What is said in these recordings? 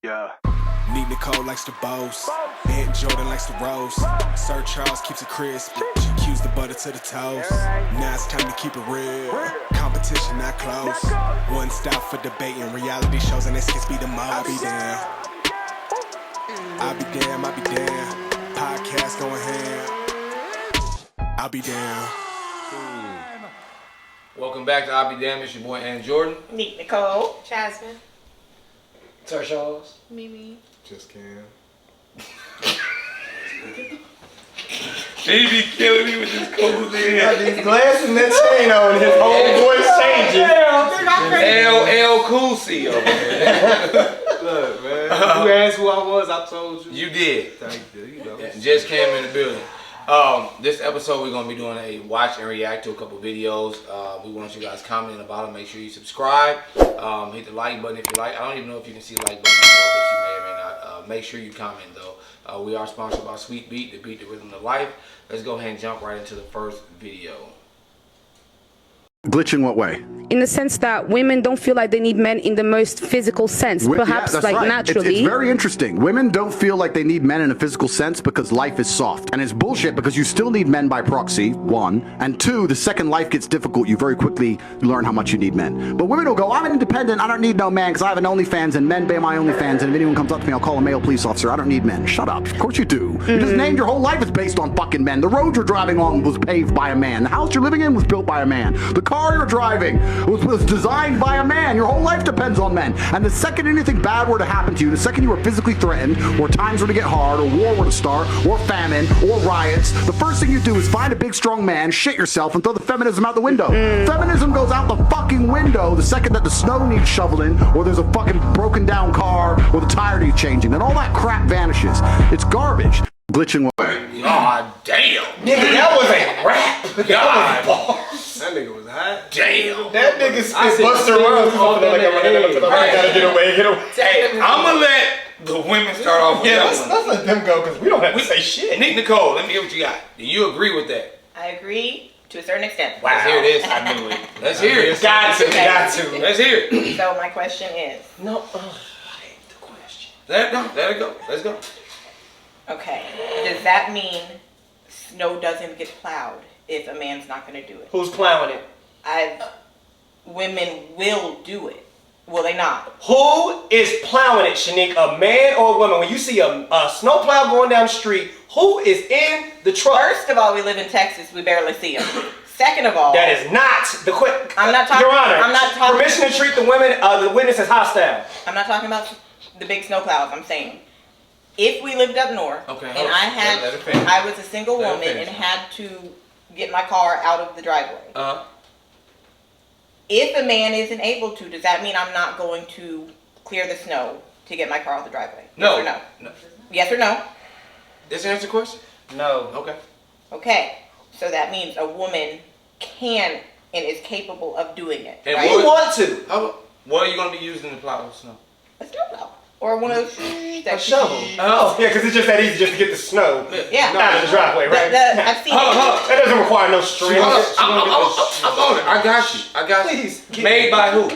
Yeah. Neat Nicole likes to boast. Ant Jordan likes to roast. Sir Charles keeps it crisp. GQ's the butter to the toast. Now it's time to keep it real. Competition not close. One stop for debating. Reality shows and this kids be the most. I'll be damn. I'll be damn. I'll be damn. Podcast going ham. I'll be damn. Welcome back to I'll Be Damn. It's your boy Ant Jordan. Neat Nicole. Jasmine. Sir Charles. Mimi. Just Cam. He be killing me with this cold He got these glasses and that chain on. His whole voice changing. LL Cool C over here. Look, man. You asked who I was, I told you. You did. Thank you. You know. Yeah, just came in the building. This episode we're gonna be doing a watch and react to a couple videos. We want you guys comment about it. Make sure you subscribe. Hit the like button if you like. I don't even know if you can see the like button anymore, but you may or may not. Make sure you comment though. We are sponsored by Sweet Beat, the beat, the rhythm, the life. Let's go ahead and jump right into the first video. Glitch in what way? In the sense that women don't feel like they need men in the most physical sense, perhaps that's like right. naturally. It's very interesting. Women don't feel like they need men in a physical sense because life is soft. And it's bullshit because you still need men by proxy, one. And two, the second life gets difficult, you very quickly learn how much you need men. But women will go, I'm independent, I don't need no man because I have an OnlyFans and men pay my OnlyFans, and if anyone comes up to me, I'll call a male police officer. I don't need men. Shut up. Of course you do. You just named your whole life is based on fucking men. The road you're driving on was paved by a man. The house you're living in was built by a man. The car you're driving was designed by a man. Your whole life depends on men. And the second anything bad were to happen to you, the second you were physically threatened, or times were to get hard, or war were to start, or famine, or riots, the first thing you do is find a big strong man, shit yourself, and throw the feminism out the window. Feminism goes out the fucking window the second that the snow needs shoveling, or there's a fucking broken down car, or the tire needs changing. Then all that crap vanishes. It's garbage. Glitching what way? God damn. Nigga, that was a rap. God That nigga was hot. damn. That nigga spit Buster Rhymes. I gotta get away, get away. Hey, I'm gonna let the women start off with Yeah, that let's one. let them go because we don't have to say shit. Nick Nicole, let me hear what you got. Do you agree with that? I agree to a certain extent. Let's hear this. I knew it. Let's hear it. Got to, got to. Let's hear it. So my question is, No, I hate the question. Let it go. Let's go. okay, does that mean snow doesn't get plowed if a man's not going to do it? Who's plowing it? Women will do it. Will they not? Who is plowing it, Shanique? A man or a woman? When you see a snowplow going down the street, who is in the truck? First of all, we live in Texas. We barely see them. Second of all, That is not the quick. I'm not talking- Your Honor, I'm not talking- permission to treat the women, the witness as hostile. I'm not talking about the big snow plows. I'm saying, if we lived up north Okay, and hold on. Let her finish. I was a single Let her woman finish. and had to get my car out of the driveway. If a man isn't able to, does that mean I'm not going to clear the snow to get my car out of the driveway? No. Yes or no? No. Yes or no? This answer the question? No. Okay. Okay. So that means a woman can and is capable of doing it. And right? You want to? What are you gonna be using to plow the snow? A snowplow. Or one of those A shovel. Oh, yeah, because it's just that easy just to get the snow Yeah. out of the driveway, right? I've seen Hold on. That doesn't require no string. I'm on it. I got you. Please, get Made me. by who?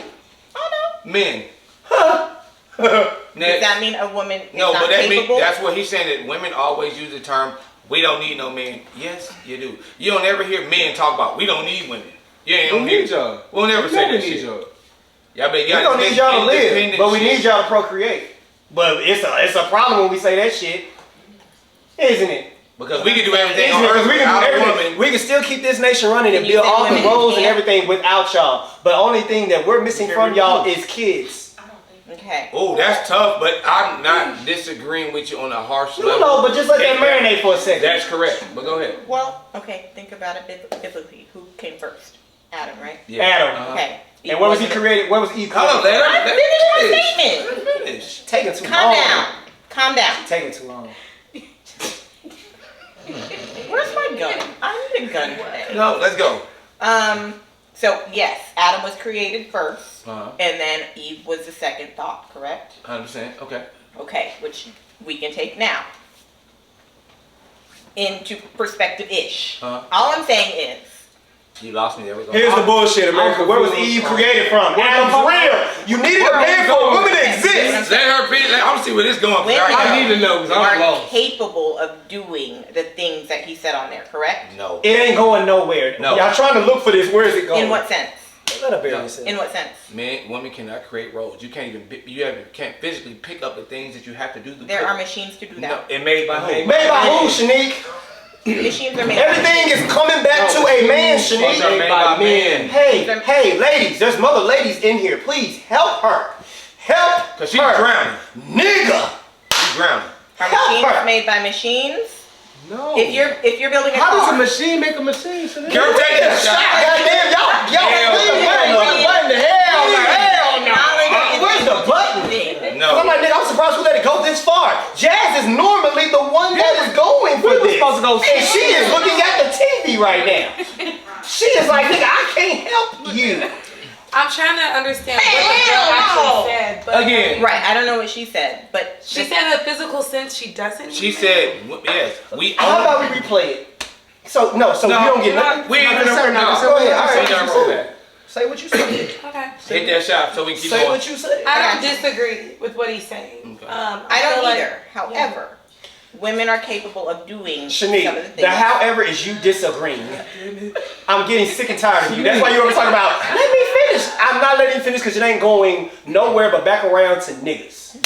Oh no. Men. Does Next. that mean a woman is No, not but that mean, capable? that's what he's saying, that women always use the term, we don't need no men. Yes, you do. You don't ever hear men talk about, we don't need women. You ain't gonna hear y'all. We'll never say that shit. y'all. Y'all better We don't need y'all to live, but we need y'all to procreate. But it's a problem when we say that shit, isn't it? Because we can do everything on Because earth we without can a do everything. woman. We can still keep this nation running and Can you build say all the women roads and can't? everything without y'all. But the only thing that we're missing from y'all is kids. Okay. Oh, that's tough, but I'm not disagreeing with you on a harsh level. No, but just let that marinate for a second. That's correct, but go ahead. Well, okay, think about it biblically. Who came first? Adam, right? Yeah. Adam. Okay. And where was he created? Where was Eve created? Hold on, let I her finished my finish. statement. Let her finish. Taking too Calm long. down. Calm down. Taking too long. Where's my gun? I need a gun today. No, let's go. So yes, Adam was created first, Uh-huh. and then Eve was the second thought, correct? 100%, okay. Okay, which we can take now into perspective-ish. Uh-huh. All I'm saying is, You lost me there. Here's the bullshit, America. Where was Eve created from? Adam's real. You needed a man for a woman to exist. Let her be. I want to see where this going. Women I need to know because I'm are lost. capable of doing the things that he said on there, correct? No. It ain't going nowhere. No. Y'all trying to look for this. Where is it going? In what sense? Let her bury herself. In what sense? Women cannot create roles. You can't even. Can't physically pick up the things that you have to do. There are machines to do No, that. and made by who? Made by who, Shanique? Machines are made. Everything is coming back to a man, Shanique. Made by men. Hey, ladies, there's mother ladies in here. Please help her. Help Cause she's her. drowning. Nigga. She's drowning. Are Help machines her. made by machines? No. If you're building a How car, does a machine make a machine? Girl, take that shot. Goddamn, y'all. What the hell? Where's the button? No. I'm like, nigga, I'm surprised we let it go this far. Jazz is normally the one that is going for this. supposed to go And she is looking at the TV right now. She is like, nigga, I can't help you. I'm trying to understand what the girl actually said. But Again. right? I don't know what she said, but she said in a physical sense she doesn't. She said, yes. We. How about we replay it? So, no, you don't get nothing. We ain't gonna. Go ahead. All right, We gotta roll that. Say what you said. Okay. Hit that shot so we can keep Say going. what you said. I don't disagree with what he's saying. Okay. I don't feel like- either. However, women are capable of doing some of the Shanique, things. the however is you disagreeing. I'm getting sick and tired of you. That's why you always talk about, let me finish. I'm not letting you finish because it ain't going nowhere but back around to niggas.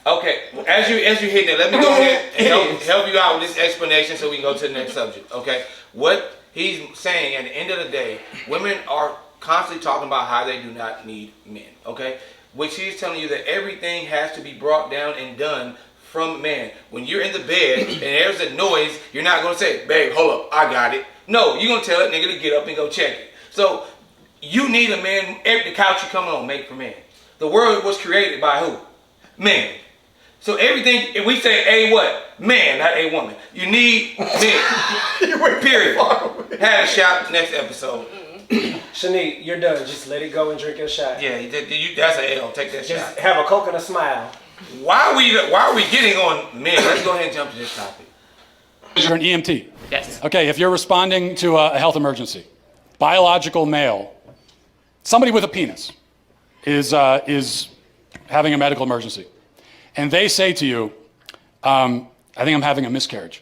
Okay, as you hit that, let me go ahead and help you out with this explanation so we can go to the next subject. Okay, what he's saying at the end of the day, women are constantly talking about how they do not need men. Okay, which he's telling you that everything has to be brought down and done from man. When you're in the bed and there's a noise, you're not gonna say, "Babe, hold up, I got it." No, you're gonna tell that nigga to get up and go check it. So you need a man. Every couch you come on, made for men. The world was created by who? Men. So everything, if we say a what? Man, not a woman. You need men. Period. Had a shot next episode. Shanique, you're done. Just let it go and drink your shot. Yeah, that's an L. Take that Just shot. have a Coke and a smile. Why are we getting on men? Let's go ahead and jump to this topic. You're an EMT. Yes. Okay, if you're responding to a health emergency, biological male, somebody with a penis is having a medical emergency, and they say to you, I think I'm having a miscarriage.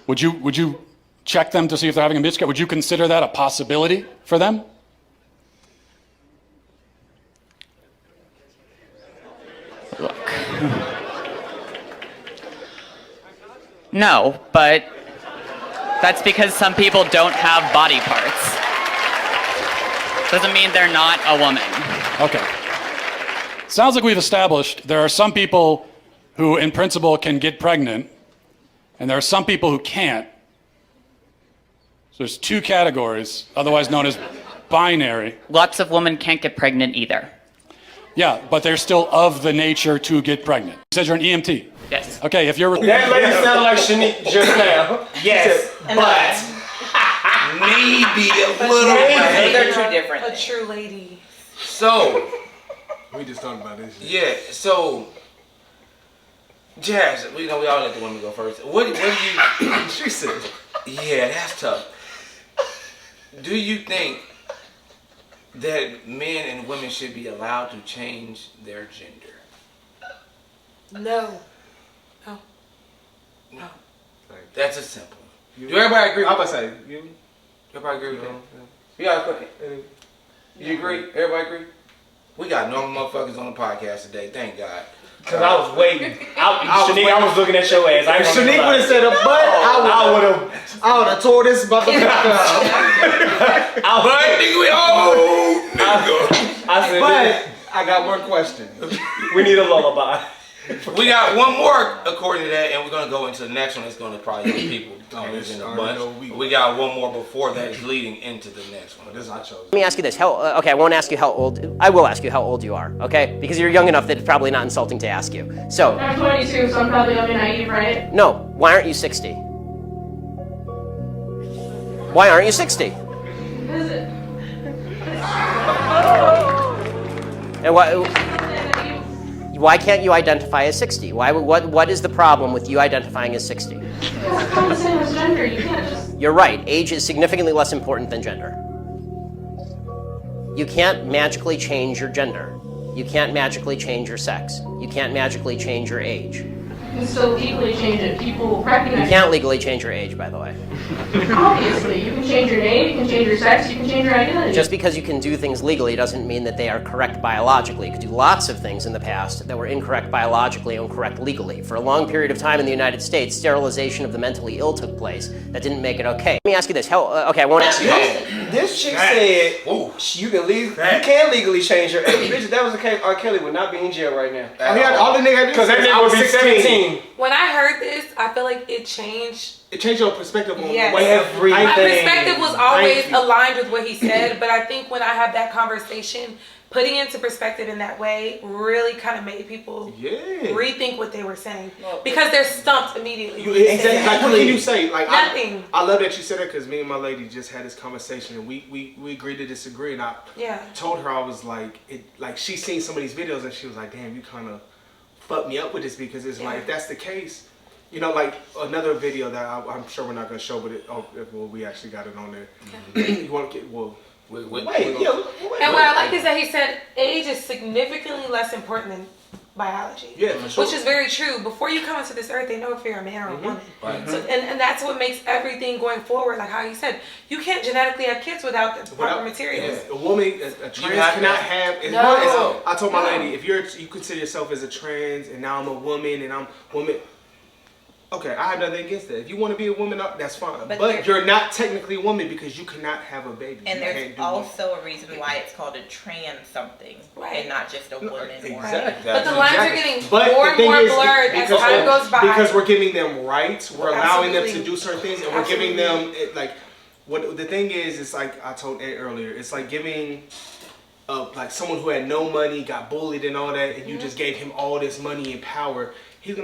Would you check them to see if they're having a miscarriage? Would you consider that a possibility for them? No, but that's because some people don't have body parts. Doesn't mean they're not a woman. Okay. Sounds like we've established there are some people who, in principle, can get pregnant, and there are some people who can't. So there's two categories, otherwise known as binary. Lots of women can't get pregnant either. Yeah, but they're still of the nature to get pregnant. You said you're an EMT. Yes. Okay, if you're... That lady sounded like Shanique just now. Yes, but... Maybe a Those little. are two different A things. true lady. So, We just talked about this. yeah, so, Jazz, we all let the women go first. What do you... She said. Yeah, that's tough. Do you think that men and women should be allowed to change their gender? No. That's a simple. Do everybody agree? I'm about to say, you. Everybody agree with that? We got a question. You agree? Everybody agree? We got normal motherfuckers on the podcast today. Thank God. Because I was waiting. Shanique, I was looking at your ass. I ain't If gonna Shanique lie. would have said a butt, I would have tore this motherfucker up. But nigga, we I said, But I got one question. we need a lullaby. we got one more according to that, and we're gonna go into the next one. It's gonna probably get people this in a already know bunch. We got one more before that is leading into the next one. This I chose. Let me ask you this. Okay, I won't ask you how old. I will ask you how old you are. Okay, because you're young enough that it's probably not insulting to ask you. So. I'm 22, so I'm probably gonna be naive, right? No. Why aren't you 60? Why aren't you 60? Is it? And why Why can't you identify as 60? What is the problem with you identifying as 60? It's kind of the same as gender. You can't just. You're right. Age is significantly less important than gender. You can't magically change your gender. You can't magically change your sex. You can't magically change your age. You can still legally change it. People recognize. You can't legally change your age, by the way. Obviously, you can change your name, you can change your sex, you can change your identity. Just because you can do things legally doesn't mean that they are correct biologically. You could do lots of things in the past that were incorrect biologically and correct legally. For a long period of time in the United States, sterilization of the mentally ill took place. That didn't make it okay. Let me ask you this. Okay, I won't ask you. This chick said you can legally change your age. Bitch, if that was the case, R. Kelly would not be in jail right now. All the nigga because that nigga would be 17. When I heard this, I feel like it changed. It changed your perspective on everything. My perspective was always aligned with what he said, but I think when I had that conversation, putting into perspective in that way really kind of made people rethink what they were saying because they're stumped immediately. Exactly. Like, what can you say? Like, nothing. I love that you said that because me and my lady just had this conversation and we agreed to disagree. And I told her, I was like, she's seen some of these videos and she was like, damn, you kind of fucked me up with this because it's like, if that's the case, you know, like another video that I'm sure we're not going to show, but we actually got it on there. You want to get, and what I like is that he said age is significantly less important than biology. Yeah, for sure. Which is very true. Before you come into this earth, they know if you're a man or a woman. Right. So, and that's what makes everything going forward, like how you said, you can't genetically have kids without the proper materials. A woman, a trans cannot have. I told my lady, if you consider yourself as a trans, and now I'm a woman, and I'm woman. Okay, I have nothing against that. If you want to be a woman, that's fine. But you're not technically a woman because you cannot have a baby. And there's also a reason why it's called a trans something, and not just a woman. Exactly. But the lines are getting more and more blurred as time goes by. Because we're giving them rights, we're allowing them to do certain things, and we're giving them what the thing is. It's like I told Ed earlier. It's like giving. Like someone who had no money, got bullied and all that, and you just gave him all this money and power. He's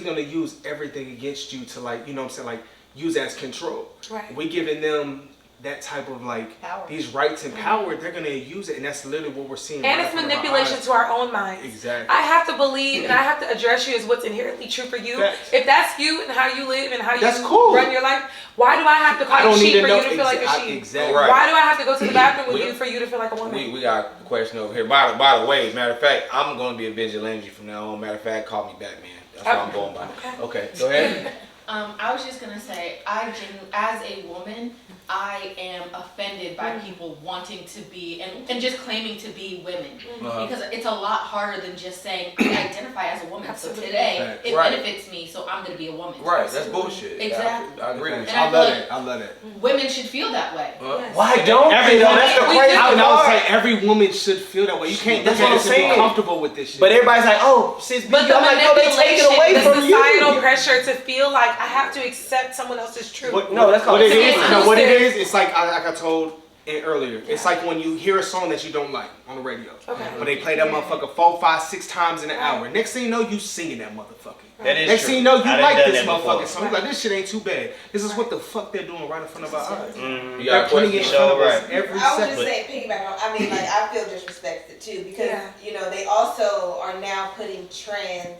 gonna use everything against you to, like, you know what I'm saying, like, use as control. Right. We giving them that type of power. These rights and power, they're gonna use it, and that's literally what we're seeing. And it's manipulation to our own minds. Exactly. I have to believe and I have to address you as what's inherently true for you. If that's you and how you live and how you run your life, why do I have to call you sheep for you to feel like a sheep? Exactly. Right. Why do I have to go to the bathroom with you for you to feel like a woman? We got a question over here. By the way, matter of fact, I'm going to be a vigilante from now on. Matter of fact, call me Batman. That's what I'm going by. Okay, go ahead. I was just gonna say, as a woman, I am offended by people wanting to be and just claiming to be women, because it's a lot harder than just saying I identify as a woman. Absolutely. So today it benefits me, so I'm gonna be a woman. Right, that's bullshit. Exactly. I agree with you. I love it. Women should feel that way. Why don't they? That's the crazy I was part. like, every woman should feel that way. You can't. That's what I'm saying. Be comfortable with this shit. But everybody's like, oh, sis, but the I'm like, no, they take it away the from societal you. pressure to feel like I have to accept someone else's truth. That's what it is. No, what it is, it's like I told it earlier. It's like when you hear a song that you don't like on the radio, but they play that motherfucker 4, 5, 6 times in an hour. Next thing you know, you singing that motherfucker. That is Next true. thing you know, you I like done this that motherfucking song. You're like, this shit ain't too bad. This is what the fuck they're doing right in front of our eyes. You They're putting it in front of us every I was second. just saying, piggyback on. I mean, like, I feel disrespected too because you know they also are now putting trans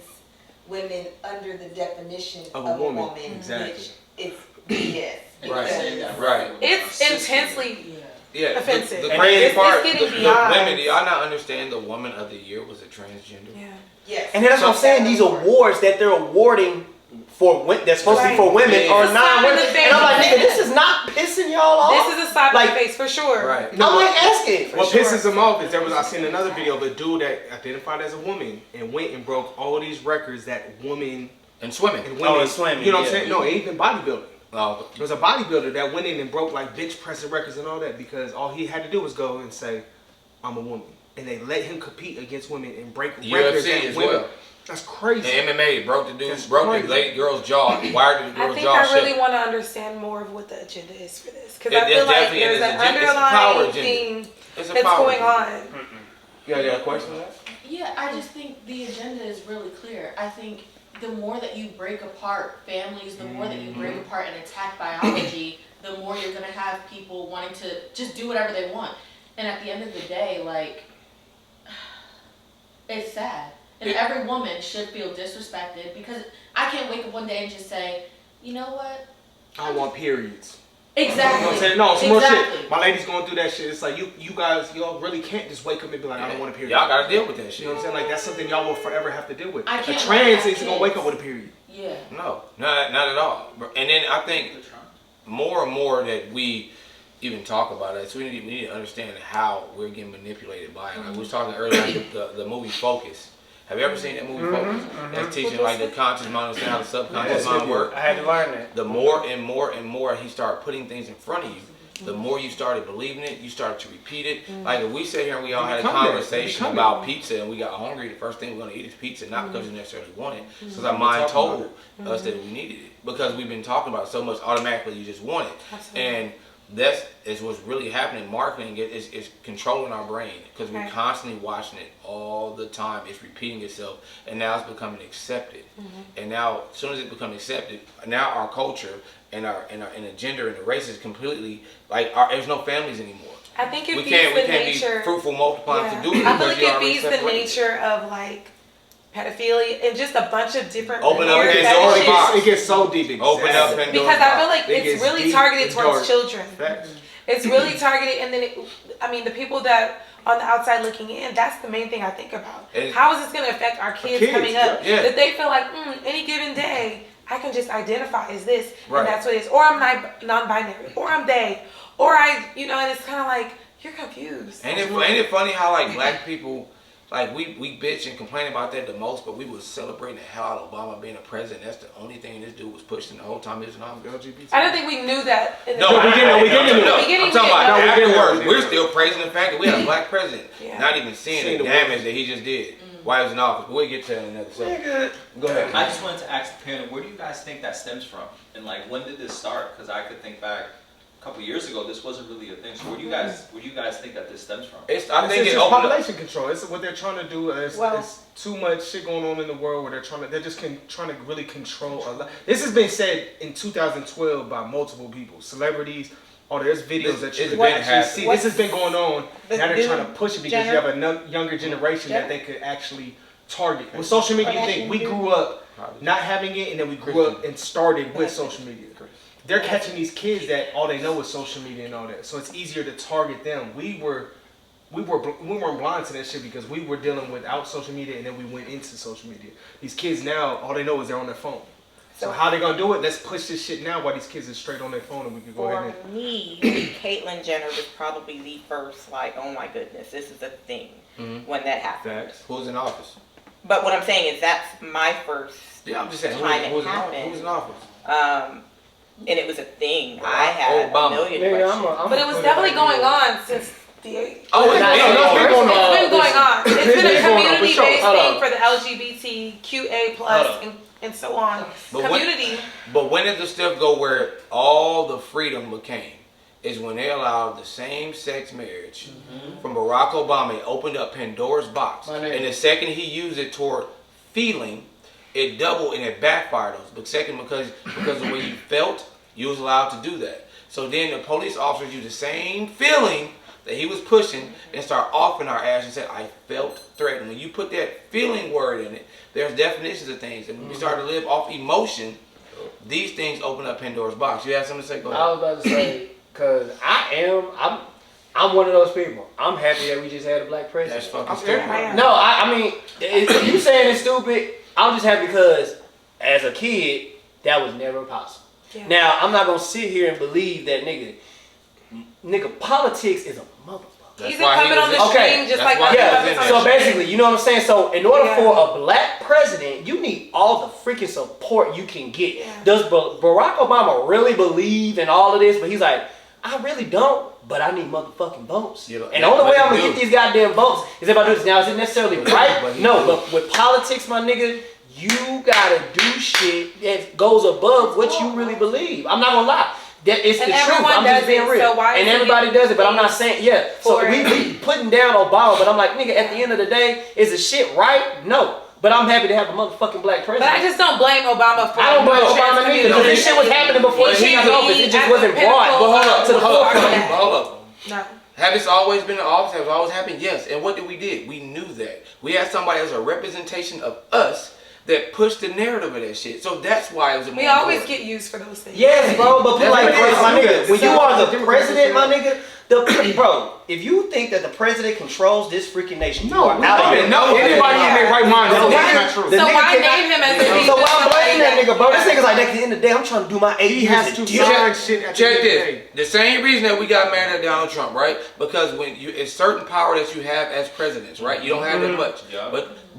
women under the definition of a woman, exactly. which is BS. Right. It's intensely offensive. The crazy part, it's the getting beyond. women, do y'all not understand the Woman of the Year was a transgender? Yeah. Yes. And that's what I'm saying. These awards that they're awarding that's supposed to be for women are non-women. And I'm like, nigga, this is not pissing y'all off. This is a slap in the face for sure. Right. I'm like asking. What pisses them off is I seen another video of a dude that identified as a woman and went and broke all these records that women and swimming. And women, swimming. You know what I'm saying? No, even bodybuilding. Oh. There was a bodybuilder that went in and broke like bench pressing records and all that because all he had to do was go and say, I'm a woman. And they let him compete against women and break records UFC that as women. well. That's crazy. And MMA broke the lady girl's jaw, wired the girl's jaw. I think I really want to understand more of what the agenda is for this because I feel like there's an power underlying thing that's going on. You got a question on that? Yeah, I just think the agenda is really clear. I think the more that you break apart families, the more that you break apart and attack biology, the more you're going to have people wanting to just do whatever they want. And at the end of the day, like, it's sad. And every woman should feel disrespected because I can't wake up one day and just say, you know what? I don't want periods. Exactly. You know what I'm saying? No, some more shit. My lady's going through that shit. It's like you guys, y'all really can't just wake up and be like, I don't want a period. Y'all gotta deal with that shit. You know what I'm saying? Like that's something y'all will forever have to deal with. I can't a trans isn't gonna wake up with a period. Yeah. No, not at all. And then I think more and more that we even talk about it, so we need to understand how we're getting manipulated by it. Like we was talking earlier, like the movie Focus. Have you ever seen that movie Focus? That's teaching like the conscious mind, understand how the subconscious mind works. I had to learn that. The more and more and more he started putting things in front of you, the more you started believing it, you started to repeat it. Like if we sit here and we all had a conversation about pizza and we got hungry, the first thing we're gonna eat is pizza, not because we necessarily want it, because our mind told us that we needed it. Because we've been talking about it so much, automatically you just want it. And that's what's really happening. Marketing is controlling our brain because we're constantly watching it all the time. It's repeating itself, and now it's becoming accepted. And now, as soon as it becomes accepted, now our culture and the gender and the race is completely like there's no families anymore. I think it we feeds can't the be nature. fruitful multiplying to do it. I feel like it feeds the nature of like pedophilia and just a bunch of different it gets so deep. Open up and because I feel like it's really targeted towards children. It's really targeted, and then the people that on the outside looking in, that's the main thing I think about. How is this going to affect our kids coming up? That they feel like any given day I can just identify as this, and that's what it is, or I'm non-binary, or I'm they, or and it's kind of like you're confused. Ain't it funny how like black people. Like we bitch and complain about that the most, but we was celebrating the hell out of Obama being a president. That's the only thing this dude was pushing the whole time he was in office. I don't think we knew that. No, we didn't know. I'm talking about afterwards. We're still praising the fact that we had a black president, not even seeing the damage that he just did while he was in office. But we'll get to that in another second. Go ahead. I just wanted to ask the panel, where do you guys think that stems from? And like, when did this start? Because I could think back a couple years ago, this wasn't really a thing. So where do you guys think that this stems from? I think it's population control. It's what they're trying to do. It's too much shit going on in the world where they're just trying to really control a lot. This has been said in 2012 by multiple people, celebrities. There's videos that you can actually see. This has been going on. Now they're trying to push it because you have a younger generation that they could actually target. With social media, you think we grew up not having it, and then we grew up and started with social media. They're catching these kids that all they know is social media and all that, so it's easier to target them. We weren't blind to that shit because we were dealing without social media, and then we went into social media. These kids now, all they know is they're on their phone. So how they gonna do it? Let's push this shit now while these kids are straight on their phone, and we can go ahead and. For me, Caitlyn Jenner was probably the first, like, oh my goodness, this is a thing when that happened. Who's in office? But what I'm saying is that's my first I'm just saying, time who's it happened. Who's in office? And it was a thing. I had a million questions. But it was definitely going on since the 80s. It's been going on. It's been a community-based thing for the LGBTQA plus and so on. But when did the stuff go where all the freedom became? Is when they allowed the same-sex marriage from Barack Obama. It opened up Pandora's box. And the second he used it toward feeling, it doubled and it backfired us. But second, because of the way you felt, you was allowed to do that. So then the police officers used the same feeling that he was pushing and start offing our ass and said, I felt threatened. When you put that feeling word in it, there's definitions of things. And when we start to live off emotion, these things open up Pandora's box. You have something to say? Go ahead. I was about to say, because I'm one of those people. I'm happy that we just had a black president. That's fucking stupid. No, I mean, if you saying it's stupid, I'm just happy because as a kid, that was never possible. Yeah. Now, I'm not going to sit here and believe that nigga, politics is a motherfucker. He's coming on the stream just like yeah. So basically, you know what I'm saying? So in order for a black president, you need all the freaking support you can get. Yeah. Does Barack Obama really believe in all of this? But he's like, I really don't, but I need motherfucking votes. Yeah, and the only way I'm going to get these goddamn votes is if I do this. Now, is it necessarily right? No, but with politics, my nigga, you gotta do shit that goes above what you really believe. I'm not gonna lie. It's the truth. I'm just being real. So and everybody does it, but I'm not saying, So we putting down Obama, but I'm like, nigga, at the end of the day, is the shit right? No. But I'm happy to have a motherfucking black president. But I just don't blame Obama for I don't blame Obama neither, because this shit was happening before he was in office. It just wasn't brought to the forefront. Hold up. No. Have this always been in office? Has it always happened? Yes. And what did we did? We knew that. We had somebody as a representation of us that pushed the narrative of that shit. So that's why it was a We always get used for those things. Yes, bro, but That's like, what it is. my nigga, when you So- are the president, my nigga, bro, if you think that the president controls this freaking nation, you are out of here. No, anybody in their right mind knows that's not true. So why name him as if he's So why just blame that somebody nigga, bro? This nigga's like, at the end of the day, I'm trying to do my 8 years. has to sign shit at the Check end of the this. day. The same reason that we got mad at Donald Trump, right? Because when you, it's certain power that you have as presidents, right? You don't have that much. Yeah.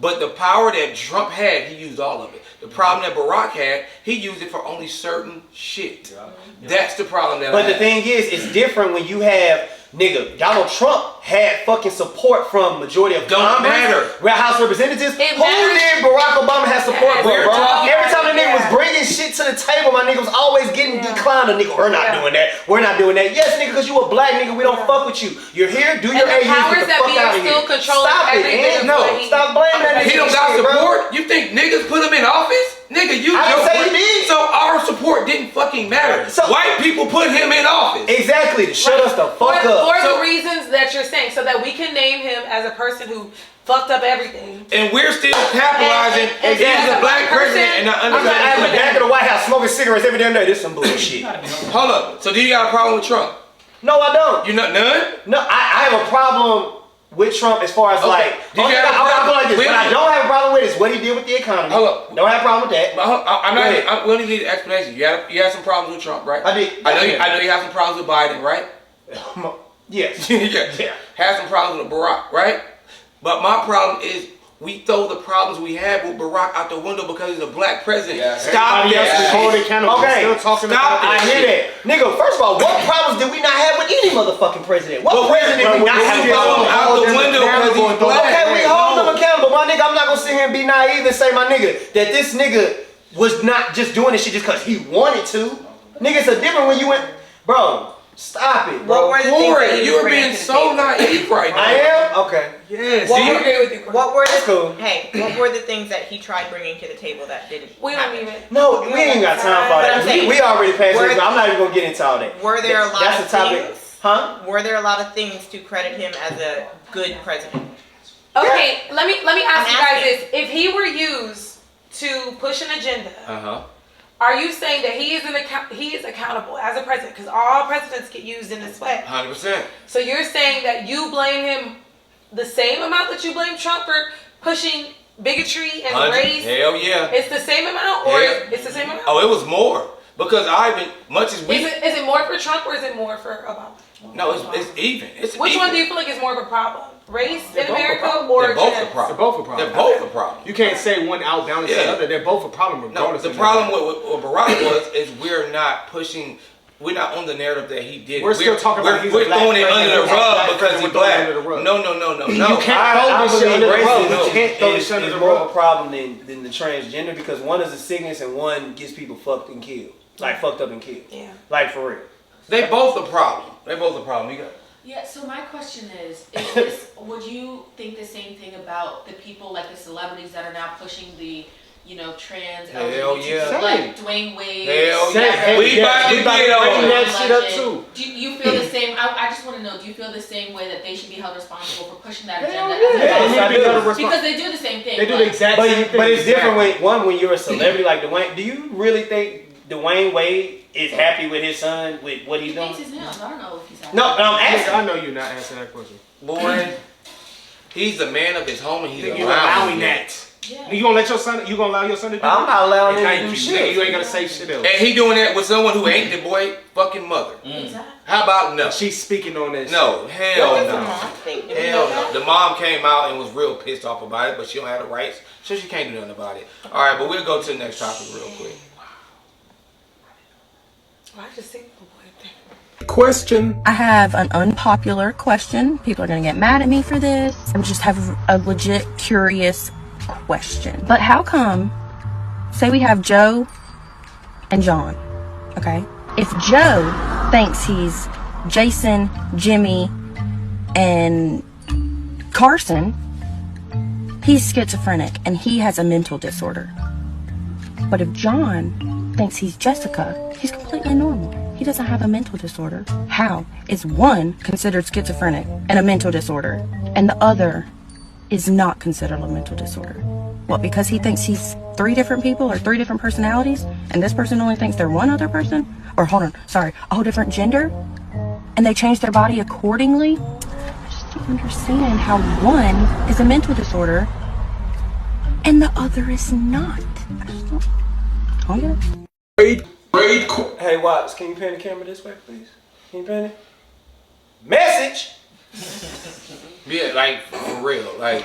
But the power that Trump had, he used all of it. The problem that Barack had, he used it for only certain shit. That's the problem that I But the had. thing is, it's different when you have, nigga, Donald Trump had fucking support from majority of Don't Congress, matter. House of Representatives. It Who matters. did Barack Obama have support from, We're bro? talking- Every time the nigga was bringing shit to the table, my nigga was always getting declined. A nigga, we're not doing that. We're not doing that. Yes, nigga, because you a black nigga, we don't fuck with you. You're here, do your And the 8 years, powers get the that fuck be out are of still here. controlling Stop it, every bit man. of No, what he- stop blaming that nigga. He don't got shit, bro. support? You think niggas put him in office? Nigga, you I didn't joke. say he did. So our support didn't fucking matter. So- White people put him in office. Exactly, to shut us the For fuck up. the reasons that you're saying, so that we can name him as a person who fucked up everything. And we're still capitalizing. And He's as a a black black president person, and not I'm not at the back of the White House smoking cigarettes every damn day. This some bullshit. Hold up. So do you got a problem with Trump? No, I don't. You know none? No, I have a problem with Trump as far as Okay. like. Did you only have thing a I problem like this. with- What I don't have a problem with is what he did with the economy. Hold up. Don't have a problem with that. But I'm Go not. ahead. We don't need an explanation. You had some problems with Trump, right? I did. I know you have some problems with Biden, right? Yes. yeah. Had some problems with Barack, right? But my problem is we throw the problems we had with Barack out the window because he's a black president. Yeah. Stop Everybody else is that. holding accountable. Okay. Still talking Stop about I hear that. Nigga, first of all, what problems did we not have with any motherfucking president? What president did we not have throw him with? out the window because he's black. Okay, we hold him accountable. My nigga, I'm not gonna sit here and be naive and say, my nigga, that this nigga was not just doing this shit just because he wanted to. Nigga, it's a different when you went, bro, stop it, bro. What were the things that Corey, he you was are bringing being to the so table? naive right now. I am? Okay. Yes. What See? were, agree with you. what were the cool. Hey, what were the things that he tried bringing to the table that didn't? We don't happen? even. No, we ain't got time for But I'm that. saying, We already passed were- this, but I'm not even gonna get into all that. Were there a lot That's of the topic. things? Huh? Were there a lot of things to credit him as a good president? Okay, let me ask I'm you guys asking. this: if he were used to push an agenda, Uh-huh. are you saying that he is accountable as a president? Because all presidents get used in this way. 100%. So you're saying that you blame him the same amount that you blame Trump for pushing bigotry and 100. race? Hell yeah. It's the same amount, or Yeah. it's the same amount? Oh, it was more. Because much as we... Is it more for Trump or is it more for Obama? No, it's even. It's Which even. one do you feel like is more of a problem? Race They're in both a America problem. or They're both the genetics? problem. They're both a problem. They're both the problem. You can't say one outbalances Yeah. the other. They're both a problem No, regardless. the of problem with Barack is we're not on the narrative that he did. We're still talking about he's a we're black throwing it president. under the He's a rug black because president. he's We're throwing black. it under the rug. No. You can't throw this shit believe under the race rug. is- You can't throw this under is the more of a rug. problem than the transgender because one is a sickness and one gets people fucked and killed. Like fucked up and killed. Yeah. Like for real. They both a problem. They both a problem. You got. Yeah, so my question is this, would you think the same thing about the people, like the celebrities that are now pushing the, trans Hell LGBT, yeah. like Dwayne Wade? Hell Same. yeah. We about to get on bring that it. shit up too. Do you feel the same? I just want to know, do you feel the same way that they should be held responsible for pushing that Hell agenda? yeah. as Yes, I a do. because they do the same thing. They do the like- exact same thing. But it's different Exactly. when you're a celebrity like Dwayne. Do you really think Dwayne Wade is happy with his son with what he's He doing? paints his nails. I don't know if he's happy. No, I'm asking. I know you're not answering that question. Boy, he's a man of his home and he's Think you're allowing allowing that. that. Yeah. You gonna let your son? You gonna allow your son to do I'm that? not allowing him to Thank do you. shit. You ain't gonna say shit else. And he doing that with someone who ain't the boy fucking mother. Exactly. How about no? She's speaking on this. No, hell What does the no. mom think? Do we Hell know that? no. The mom came out and was real pissed off about it, but she don't have the rights, so she can't do nothing about it. All right, but we'll go to the next topic real quick. Well, I just think the boy thing. Question. I have an unpopular question. People are going to get mad at me for this. I just have a legit curious question. But how come, say we have Joe and John, okay? If Joe thinks he's Jason, Jimmy, and Carson, he's schizophrenic and he has a mental disorder. But if John thinks he's Jessica, he's completely normal. He doesn't have a mental disorder. How is one considered schizophrenic and a mental disorder, and the other is not considered a mental disorder? What, because he thinks he's 3 different people or 3 different personalities, and this person only thinks they're one other person? Or hold on, sorry, a whole different gender? And they change their body accordingly? I just don't understand how one is a mental disorder and the other is not. I just don't get it. Hey, Watts, can you pan the camera this way, please? Can you pan it? Message! Yeah, like, for real. Like,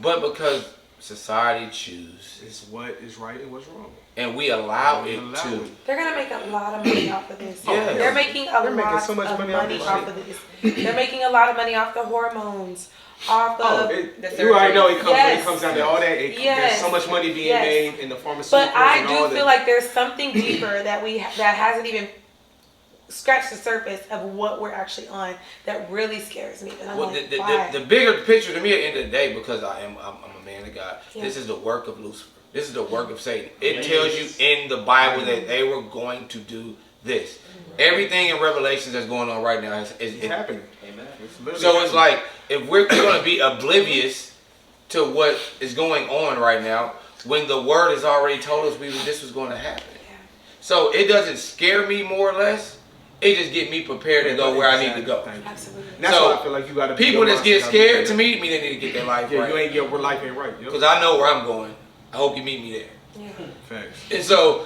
but because society chooses. It's what is right and what's wrong. And we allow it to. They're going to make a lot of money off of this. Yeah. They're making a lot so much of money off of this. They're making a lot of money off the hormones, off of the you already know it comes, yes. it comes down to all that. There's so much money being made in the pharmaceuticals. But I and do all feel like there's something deeper that that hasn't even scratched the surface of what we're actually on that really scares me. And I'm Well, like, the bigger picture to me at the end of the day, because I'm a man of God, this is the work of Lucifer. This is the work of Satan. It tells you in the Bible that they were going to do this. Everything in Revelations that's going on right now is happening. Amen. So it's like, if we're going to be oblivious to what is going on right now, when the word has already told us this was going to happen. So it doesn't scare me more or less. It just get me prepared to go where I need to go. Absolutely. That's so why I feel like you got to. People that get scared to me they need to get their life right. You ain't your life ain't right. Because I know where I'm going. I hope you meet me there. Yeah. Facts. And so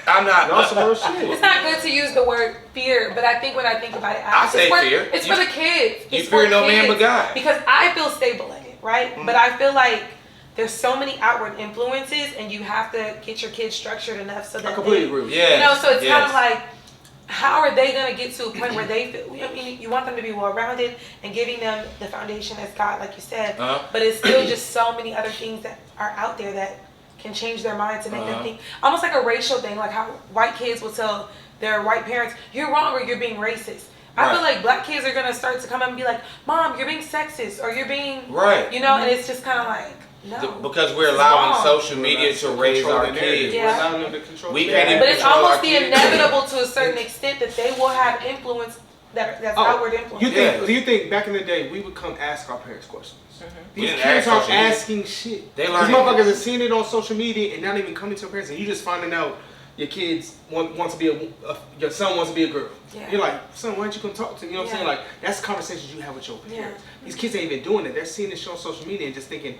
I'm not. It's not good to use the word fear, but I think when I think about it, I say fear. It's for the kids. You It's fear for no man kids. but God. Because I feel stable in it, right? But I feel like there's so many outward influences, and you have to get your kids structured enough so that I completely agree with you. You know, so it's kind of like, how are they going to get to a point where they feel, I mean, you want them to be well-rounded and giving them the foundation as God, like you said, but it's still just so many other things that are out there that can change their mind to make them think, almost like a racial thing, like how white kids will tell their white parents, you're wrong or you're being racist. I feel like black kids are going to start to come up and be like, Mom, you're being sexist or you're being, you know, and it's just kind of like, no. Because we're allowing social media to raise our kids. We can't even but it's control almost our the kids. inevitable to a certain extent that they will have influence that's outward influence. Do you think back in the day we would come ask our parents questions? We These didn't kids ask aren't social media. asking shit. They These learn motherfuckers are seeing it on social media and not even coming to their parents, and you just finding out your kids want to be your son wants to be a girl. You're like, son, why don't you come talk to me? You know what I'm saying? Like, that's conversations you have with your parents. These kids ain't even doing it. They're seeing this show on social media and just thinking,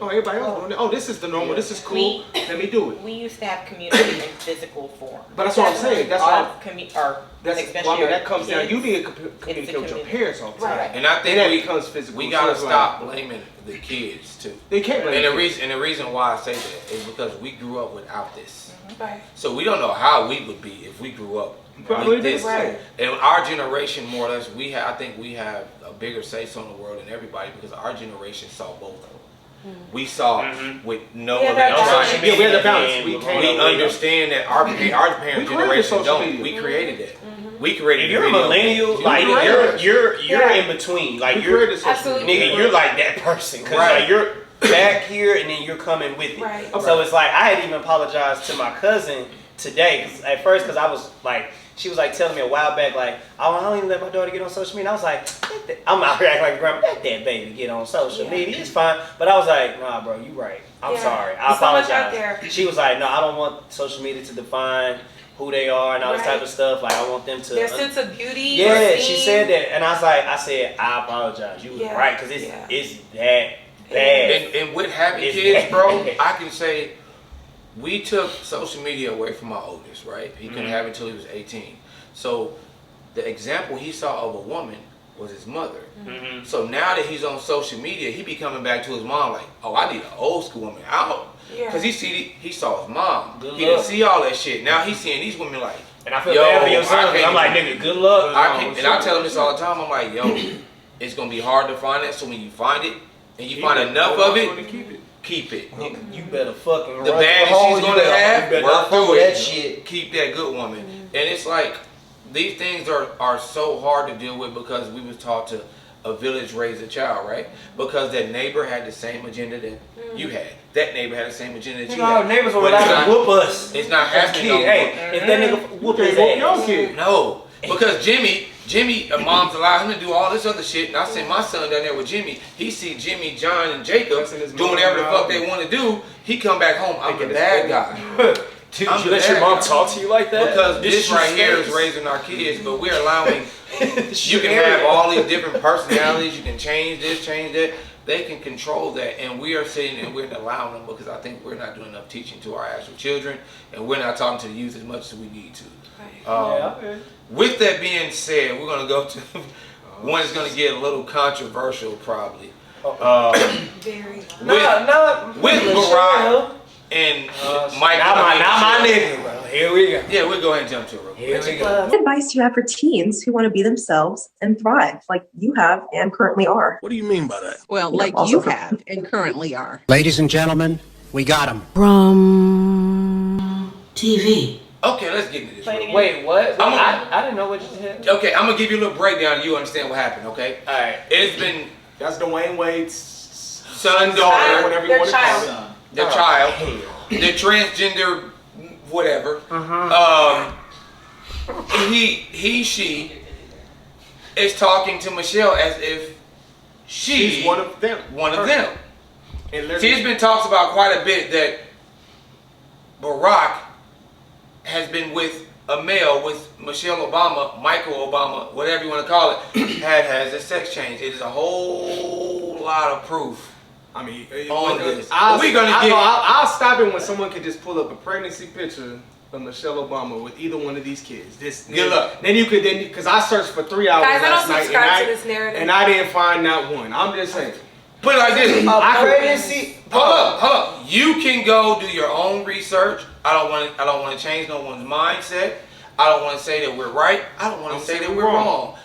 oh, everybody else doing it. Oh, this is the normal. This is cool. Let me do it. We used to have community in physical form. But that's what I'm saying. That's why. That comes down. You need to communicate with your parents all the time. Right. And I think that becomes physical. we gotta So it's stop like, blaming the kids too. They can't blame and the the kids. reason why I say that is because we grew up without this. Right. So we don't know how we would be if we grew up Probably with this. right. And our generation, more or less, I think we have a bigger say so in the world than everybody because our generation saw both of them. We saw with no Yeah, electronics. we had the balance. We understand that our parents' generation don't. media. We created that. We created. If you're a video millennial, games. like you're in between, like you're nigga, you're like that person because like you're back here and then you're coming with it. Right. So it's like I had even apologized to my cousin today because I was like. She was like telling me a while back, like, I don't even let my daughter get on social media. And I was like, I'm out here acting like a grandma. Let that baby get on social media. It's fine. But I was like, nah, bro, you right. I'm sorry. I There's so much apologize. out there. She was like, no, I don't want social media to define who they are and all this type of stuff. Like, I want them to. Their sense of beauty. Yeah, she said that. And I said, I apologize. You was right. Because it's that bad. And with having kids, bro, I can say, we took social media away from our oldest, right? He couldn't have it until he was 18. So the example he saw of a woman was his mother. So now that he's on social media, he be coming back to his mom like, oh, I need an old school woman out. Because he saw his mom. He didn't see all that shit. Now he's seeing these women like, and I feel bad for your son. I'm like, nigga, good luck. And I tell him this all the time. I'm like, yo, it's going to be hard to find that. So when you find it, and you find enough of it, keep it. You better fucking the run bad through the hole, she's gonna have, you better work not through that it. shit. Keep that good woman. And it's like these things are so hard to deal with because we was taught to a village raise a child, right? Because that neighbor had the same agenda that you had. That neighbor had the same agenda that you had. Neighbors were But like, whoop us. It's not happening no more. Hey, if that nigga whoop his ass. No, because Jimmy, mom's allowed him to do all this other shit, and I sent my son down there with Jimmy. He see Jimmy, John, and Jacob doing whatever the fuck they want to do. He come back home. I'm the bad guy. Did you let your mom talk to you like that? Because this right here is raising our kids, but we're allowing. You can have all these different personalities. You can change this, change that. They can control that, and we are sitting and we're allowing them because I think we're not doing enough teaching to our actual children, and we're not talking to the youth as much as we need to. With that being said, we're gonna go to one that's gonna get a little controversial, probably. Very. With Barack and Mike. Not my nigga, bro. Here we go. Yeah, we'll go ahead and jump to it. Here we go. What advice do you have for teens who want to be themselves and thrive like you have and currently are? What do you mean by that? Well, You know, like also you for- have and currently are. Ladies and gentlemen, we got him. From TV. Okay, let's get into this. Wait, what? I didn't know what you said. Okay, I'm gonna give you a little breakdown and you understand what happened, okay? Alright. It's been That's Dwayne Wade's son, daughter, whatever you want to call it. their child, their transgender whatever. She is talking to Michelle as if she's one of them. And there's been talks about quite a bit that Barack has been with a male, with Michelle Obama, Michael Obama, whatever you want to call it, has a sex change. It is a whole lot of proof. I mean, on this. I'll stop it when someone can just pull up a pregnancy picture of Michelle Obama with either one of these kids. Good luck. Then you could because I searched for 3 hours Guys, I last don't night subscribe to this narrative. and I didn't find not one. I'm just saying. Put it like this. Pregnancy. Hold up. You can go do your own research. I don't want to change no one's mindset. I don't want to say that we're right. I don't want to say that we're wrong.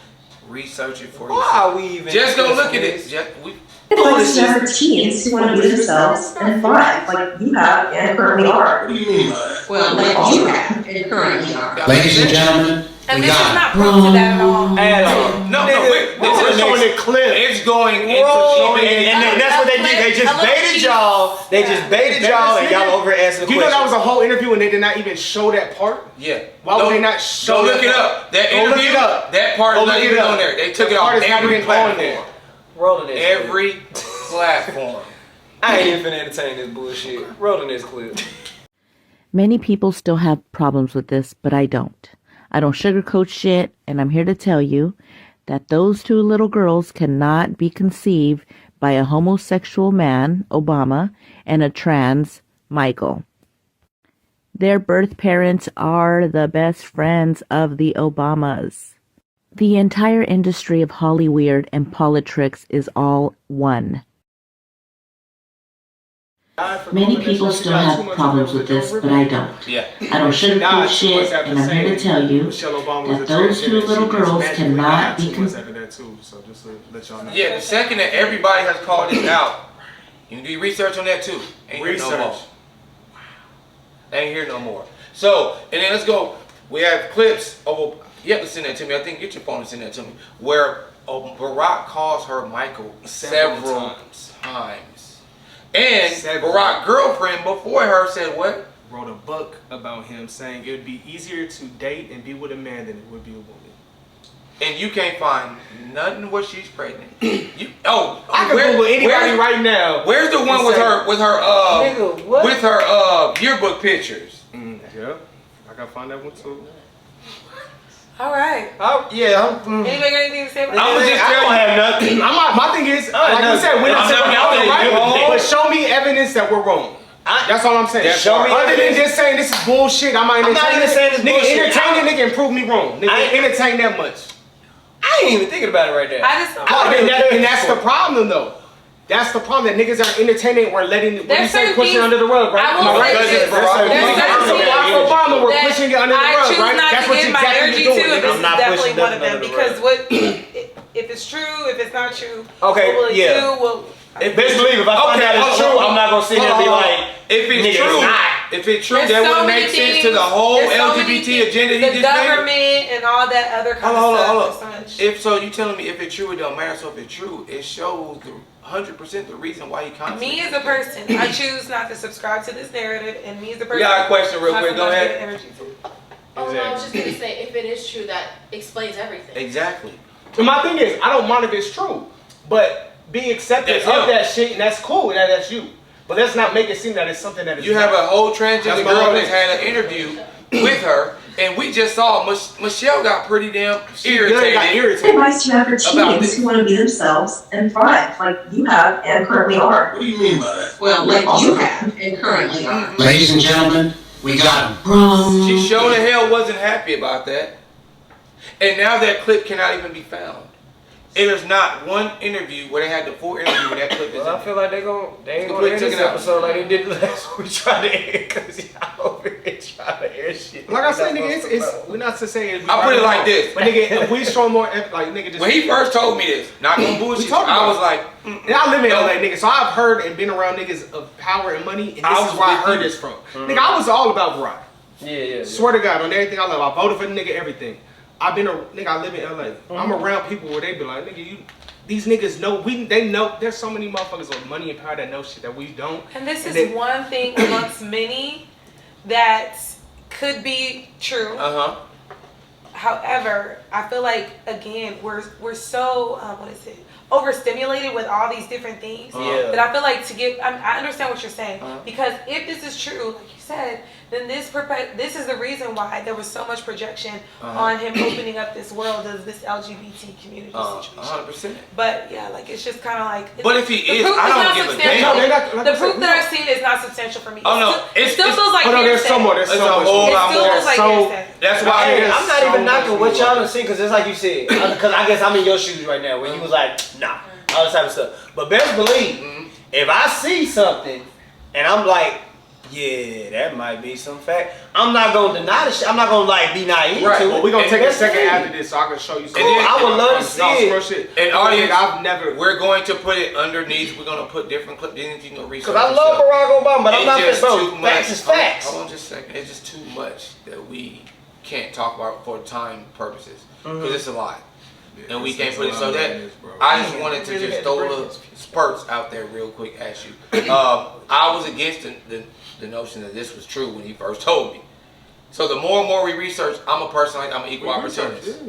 Research it for yourself. Why are we even Just go look at discussing it. What advice do you have for teens who want to be themselves and thrive like you have and currently are? What do you mean by that? Well, like you have and currently are. Ladies and gentlemen, And we this is got not proof to that at all. No, wait. This is showing it clear. It's going into and that's what they did. They just baited y'all. They just baited y'all, and y'all over asking the You know questions. that was a whole interview and they did not even show that part? Yeah. Why would they not show Go look that it part? up. That Go look interview, it up. that part Go is not look it even up. on there. They took That it off part is not every even on there. platform. Rolling this. Every platform. I ain't even finna entertain this bullshit. Rolling this clip. Many people still have problems with this, but I don't. I don't sugarcoat shit, and I'm here to tell you that those two little girls cannot be conceived by a homosexual man, Obama, and a trans, Michael. Their birth parents are the best friends of the Obamas. The entire industry of Hollyweird and politics is all one. Many people still have problems with this, but I don't. Yeah. I don't sugarcoat shit, and I'm here to tell you that those two little girls cannot be Yeah, the second that everybody has called this out, you can do your research on that too. Ain't here no more. Ain't here no more. So, and then let's go. We have clips of. You have to send that to me. I think get your phone and send that to me. Where Barack calls her Michael several times. And Barack's girlfriend before her said what? Wrote a book about him saying it would be easier to date and be with a man than it would be a woman. And you can't find nothing where she's pregnant. I can Google anybody right now. Where's the one with her yearbook pictures? Yeah, I gotta find that one too. All right. Yeah. Anybody got anything to say about I was just telling you. have nothing. My thing is, like you said, we're not saying we're right, but show me evidence that we're wrong. That's all I'm saying. Show me Other than evidence. just saying this is bullshit, I'm not even saying this nigga, bullshit. entertain the nigga and prove me wrong. Nigga, entertain that much. I ain't even thinking about it right there. And that's the problem though. That's the problem, that niggas aren't entertaining or letting pushing under the rug, right? I will say this. Barack Obama, we're pushing it under the rug, right? That's what I choose not to give my energy to, and this is definitely one of them. under the Because if it's true, if it's not true, Okay, what will it yeah. do? Well, Best believe if I find out it's true, I'm not gonna sit here and be like, if it's nigga, true, it's not. if it's true, there's that so would many make sense to the whole there's so many LGBT agenda he the just made. government and all that other kind of stuff. If so, you telling me if it's true, it don't matter. So if it's true, it shows the 100% the reason why he comes. Me as a person, I choose not to subscribe to this narrative, and me as a person. We got a question real quick. Go ahead. Oh, no, I was just gonna say, if it is true, that explains everything. Exactly. And my thing is, I don't mind if it's true, but be accepting of that shit, and that's cool, and that's you. But let's not make it seem that it's something that is. You have a whole transgender girl that had an interview with her, and we just saw Michelle got pretty damn irritated. Advice you have for teens who want to be themselves and thrive, like you have and currently are. What do you mean by that? Well, like you have and currently are. Ladies and gentlemen, we got him. She sure the hell wasn't happy about that. And now that clip cannot even be found. There's not one interview where they had the full interview where that clip is. I feel like they ain't gonna air this episode like they did last week. We tried to air because y'all over here trying to air shit. Like I said, nigga, it's we're not to say it. I put it like this. But nigga, if we show more, like nigga, just when he first told me this, not gonna bullshit, I was like, and I live in LA, nigga, so I've heard and been around niggas of power and money, and this is where I heard this from. Nigga, I was all about Barack. Yeah. Swear to God, on everything I love, I voted for the nigga, everything. I live in LA. I'm around people where they be like, nigga, these niggas know, they know, there's so many motherfuckers with money and power that know shit that we don't. And this is one thing amongst many that could be true. However, I feel like, again, we're so, overstimulated with all these different things that I feel like I understand what you're saying. Because if this is true, like you said, then this is the reason why there was so much projection on him opening up this world of this LGBT community situation. 100%. But yeah, like it's just kind of like. But if he is, I don't give a damn. The proof that I've seen is not substantial for me. Oh no, it still feels like hearsay. There's so more. There's so much. A whole lot more. That's why I'm not even knocking what y'all done seen, because it's like you said. Because I guess I'm in your shoes right now, where you was like, nah, all this type of stuff. But best believe, if I see something and I'm like, yeah, that might be some fact, I'm not gonna deny the shit. I'm not gonna like be naive to it. Well, we're gonna take a second after this so I can show you something. I would love to see it. And audience, we're going to put it underneath. We're gonna put different clips. Didn't you know research? Because I love Barack Obama, but I'm not just facts is facts. Hold on just a second. It's just too much that we can't talk about for time purposes. Because it's a lot. And we can't put it so that I just wanted to just throw little spurts out there real quick at you. I was against the notion that this was true when he first told me. So the more and more we research, I'm a person like I'm an equal opportunist.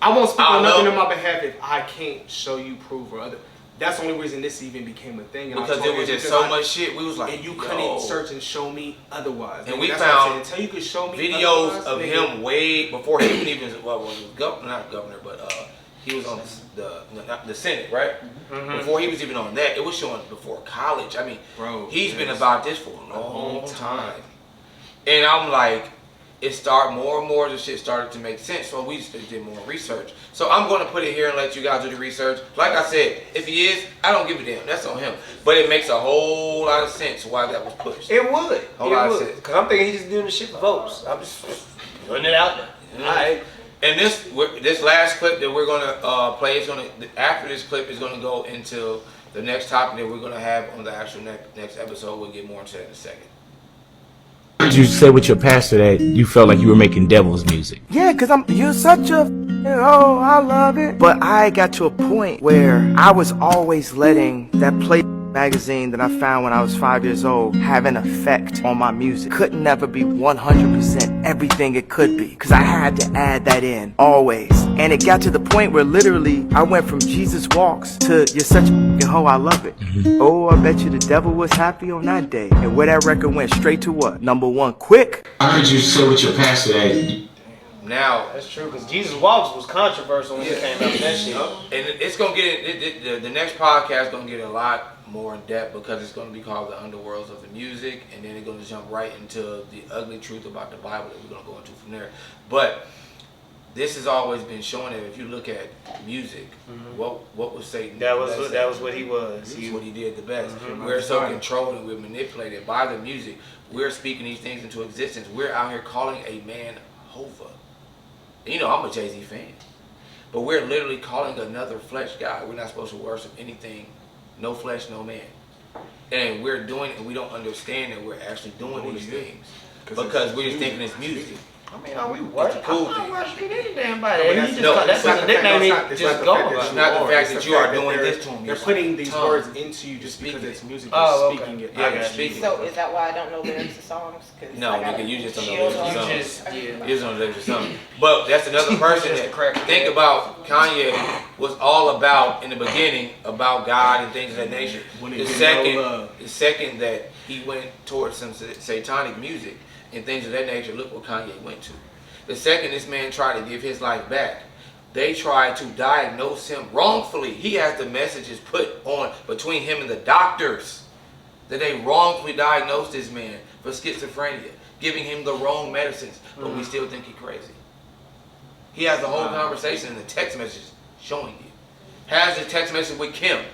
I won't speak on nothing on my behalf if I can't show you proof or other. That's the only reason this even became a thing. And because there was just so much shit. We was like, and you couldn't search and show me otherwise. And we found until you could show me videos of him way before he even he was not governor, but he was on the Senate, right? Before he was even on that, it was showing before college. I mean, he's been about this for a long time. And I'm like, more and more of the shit started to make sense. So we just did more research. So I'm going to put it here and let you guys do the research. Like I said, if he is, I don't give a damn. That's on him. But it makes a whole lot of sense why that was pushed. It would. Because I'm thinking he's just doing the shit for votes. I'm just putting it out there. All right. And this last clip that we're gonna play is after this clip is gonna go into the next topic that we're gonna have on the actual next episode. We'll get more into that in a second. Did you say with your pastor that you felt like you were making devil's music? Yeah, cause you're such a I love it. But I got to a point where I was always letting that play magazine that I found when I was 5 years old have an effect on my music. Could never be 100% everything it could be, because I had to add that in always. And it got to the point where literally I went from Jesus Walks to You're Such a f***ing hoe, I Love It. Oh, I bet you the devil was happy on that day. And where that record went straight to what? #1 quick. How could you say with your pastor that? Now that's true, because Jesus Walks was controversial when it came out with that shit. And it's gonna get the next podcast is gonna get a lot more in depth, because it's going to be called The Underworlds of the Music, and then it's going to jump right into the ugly truth about the Bible that we're going to go into from there. But this has always been showing that if you look at music, what was Satan? That was what he was. That's what he did the best. We're so controlled and we're manipulated by the music. We're speaking these things into existence. We're out here calling a man Hova. You know, I'm a Jay-Z fan, but we're literally calling another flesh god. We're not supposed to worship anything. No flesh, no man. And we're doing it, and we don't understand that we're actually doing these things. Because we're just thinking it's music. I mean, are we worshiping? I'm not worshiping any damn body. That's That's a nickname. Just go. It's not the fact that you are doing this to him. They're putting these words into you just because it's music. Speaking it. Yeah, speaking. So is that why I don't know lyrics to songs? No, nigga, you just don't know lyrics to songs. You just don't know lyrics to songs. But that's another person that think about Kanye was all about in the beginning about God and things of that nature. The second that he went towards some satanic music and things of that nature, look what Kanye went to. The second this man tried to give his life back, they tried to diagnose him wrongfully. He has the messages put on between him and the doctors that they wrongfully diagnosed this man for schizophrenia, giving him the wrong medicines, but we still think he's crazy. He has the whole conversation in the text messages showing you. Has the text message with Kim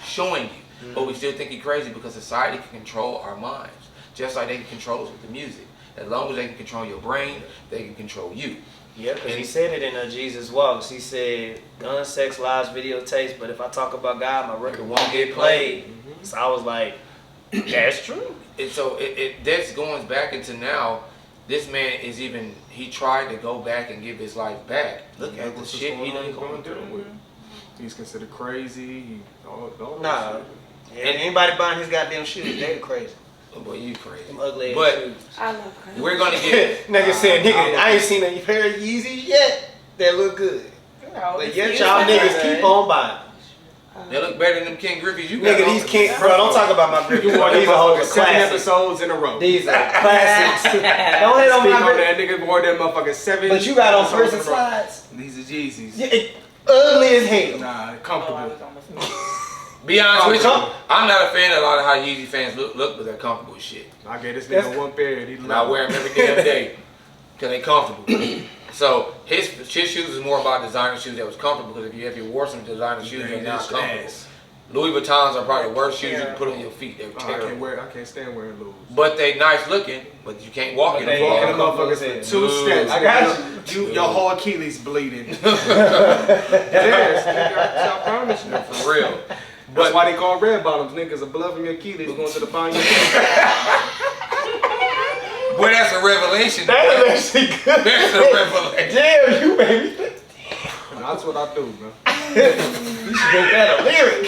showing you, but we still think he's crazy because society can control our minds, just like they can control us with the music. As long as they can control your brain, they can control you. Yeah, because he said it in Jesus Walks. He said, gun, sex, lies, videotapes, but if I talk about God, my record won't get played. So I was like, that's true. And so that's going back into now, this man is even, he tried to go back and give his life back. Look at the shit he done going through. He's considered crazy. Nah. Yeah, anybody buying his goddamn shoes, they crazy. Oh boy, you crazy. Them ugly but shoes. I love crazy. We're gonna get nigga said, nigga, I ain't seen a pair of Yeezys yet that look good. But yet y'all niggas keep on buying. They look better than them King Griffey's you got. Nigga, these King, bro, don't talk about my Griffey. You wore These are whole 7 episodes in a row. These are classics. Don't hit on my Griffey. That nigga wore them motherfucking 7. But you got on person slides. These are Yeezys. Yeah, ugly as hell. Nah, comfortable. Be honest with you, I'm not a fan of a lot of how Yeezy fans look, but they're comfortable as shit. I gave this nigga one pair and I wear them every damn day because they comfortable. So his shoes is more about designer shoes that was comfortable, because if you wore some designer shoes, they're not comfortable. Louis Vuittons are probably the worst shoes you can put on your feet. They're terrible. I can't stand wearing Louis. But they nice looking, but you can't walk in them. Walking the motherfuckers in 2 steps. I got you. Your whole Achilles bleeding. It is. I promise you. For real. That's why they call red bottoms, niggas. A blood from your Achilles going to the bottom of your feet. Boy, that's a revelation. That's actually good. That's a revelation. Damn, you baby. That's what I do, bro. You should make that a lyric.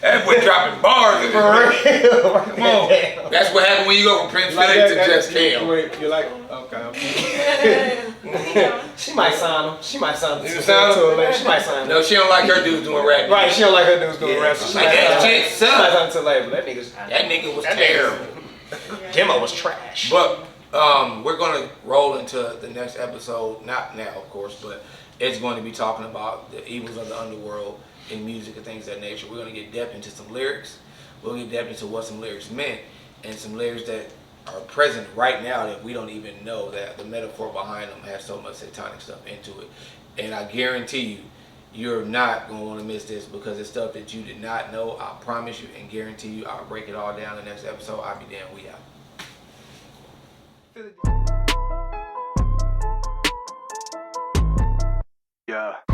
That boy dropping bars in For real. Come on. That's what happened when you go from Prince Philip to Just Cam. You're like, okay. She might sign him. She might sign him. You sign him? She might sign him. No, she don't like her dudes doing rap. Right, she don't like her dudes doing rap. She like that chick, she might sign him to the label. That nigga was terrible. Demo was trash. But we're gonna roll into the next episode. Not now, of course, but it's going to be talking about the evils of the underworld in music and things of that nature. We're going to get depth into some lyrics. We're going to get depth into what some lyrics meant, and some lyrics that are present right now that we don't even know that the metaphor behind them has so much satanic stuff into it. And I guarantee you, you're not going to want to miss this, because it's stuff that you did not know. I promise you and guarantee you I'll break it all down in the next episode. I'll be damn, we out. Yeah.